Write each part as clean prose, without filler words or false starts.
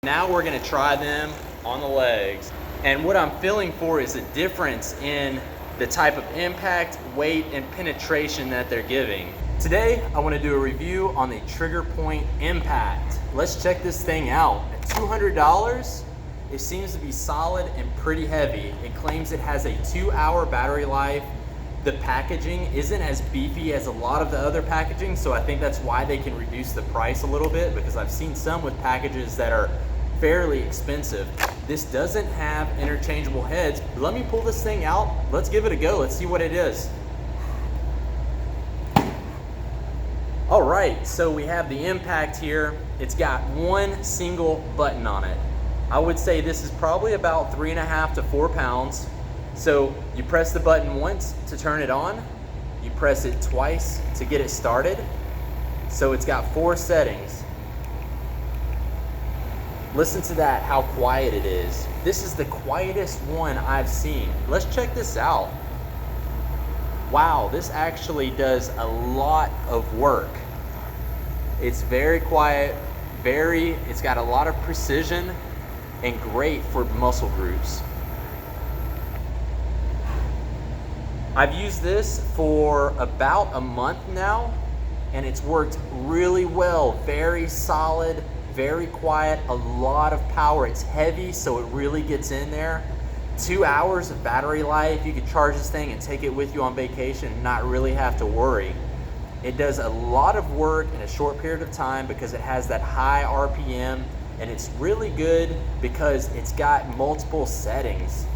Now we're gonna try them on the legs. And what I'm feeling for is a difference in the type of impact, weight, and penetration that they're giving. Today, I wanna do a review on the TriggerPoint Impact. Let's check this thing out. At $200, it seems to be solid and pretty heavy. It claims it has a 2-hour battery life. The packaging isn't as beefy as a lot of the other packaging, so I think that's why they can reduce the price a little bit, because I've seen some with packages that are fairly expensive. This doesn't have interchangeable heads. Let me pull this thing out. Let's give it a go. Let's see what it is. All right, so we have the Impact here. It's got one single button on it. I would say this is probably about 3.5 to 4 pounds. So you press the button once to turn it on. You press it twice to get it started. So it's got 4 settings. Listen to that, how quiet it is. This is the quietest one I've seen. Let's check this out. Wow, this actually does a lot of work. It's very quiet, it's got a lot of precision and great for muscle groups. I've used this for about a month now, and it's worked really well. Very solid, very quiet, a lot of power. It's heavy, so it really gets in there. 2 hours of battery life. You could charge this thing and take it with you on vacation and not really have to worry. It does a lot of work in a short period of time because it has that high RPM, and it's really good because it's got multiple settings.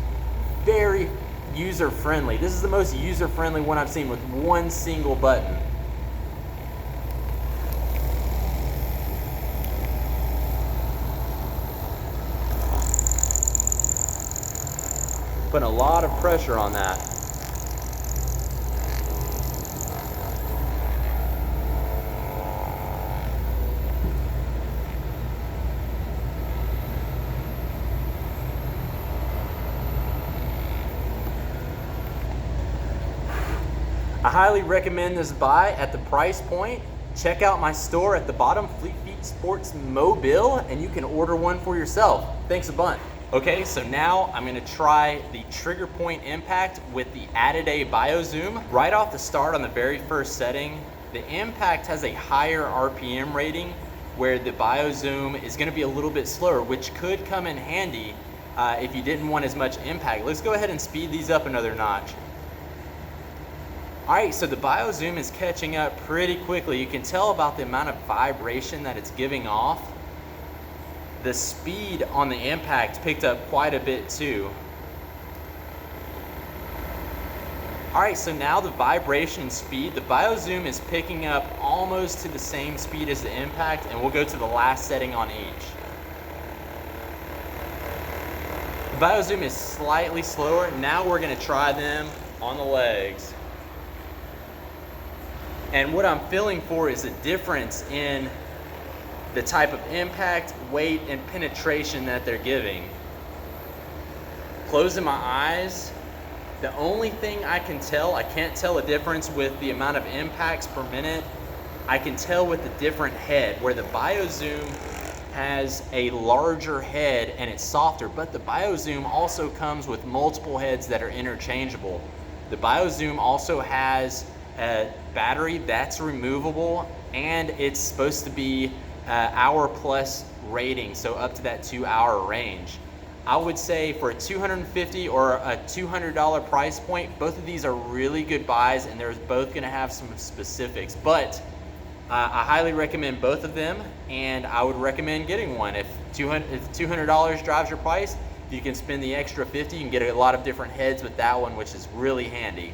Very user-friendly. This is the most user-friendly one I've seen with one single button. Putting a lot of pressure on that. I highly recommend this buy at the price point. Check out my store at the bottom, Fleet Feet Sports Mobile, and you can order one for yourself. Thanks a bunch. Okay, so now I'm gonna try the TriggerPoint Impact with the Addaday Biozoom. Right off the start on the very first setting, the Impact has a higher RPM rating where the Biozoom is gonna be a little bit slower, which could come in handy if you didn't want as much impact. Let's go ahead and speed these up another notch. All right, so the Biozoom is catching up pretty quickly. You can tell about the amount of vibration that it's giving off. The speed on the Impact picked up quite a bit too. All right, so now the vibration speed, the Biozoom is picking up almost to the same speed as the Impact, and we'll go to the last setting on each. The Biozoom is slightly slower. Now we're gonna try them on the legs. And what I'm feeling for is a difference in the type of impact, weight, and penetration that they're giving. Closing my eyes, the only thing I can't tell a difference with the amount of impacts per minute. I can tell with the different head, where the Biozoom has a larger head and it's softer, but the Biozoom also comes with multiple heads that are interchangeable. The Biozoom also has a battery that's removable, and it's supposed to be hour plus rating, so up to that 2-hour range. I would say for a $250 or a $200 price point, both of these are really good buys, and they're both gonna have some specifics, but I highly recommend both of them, and I would recommend getting one. If $200 drives your price, if you can spend the extra $50, you can get a lot of different heads with that one, which is really handy.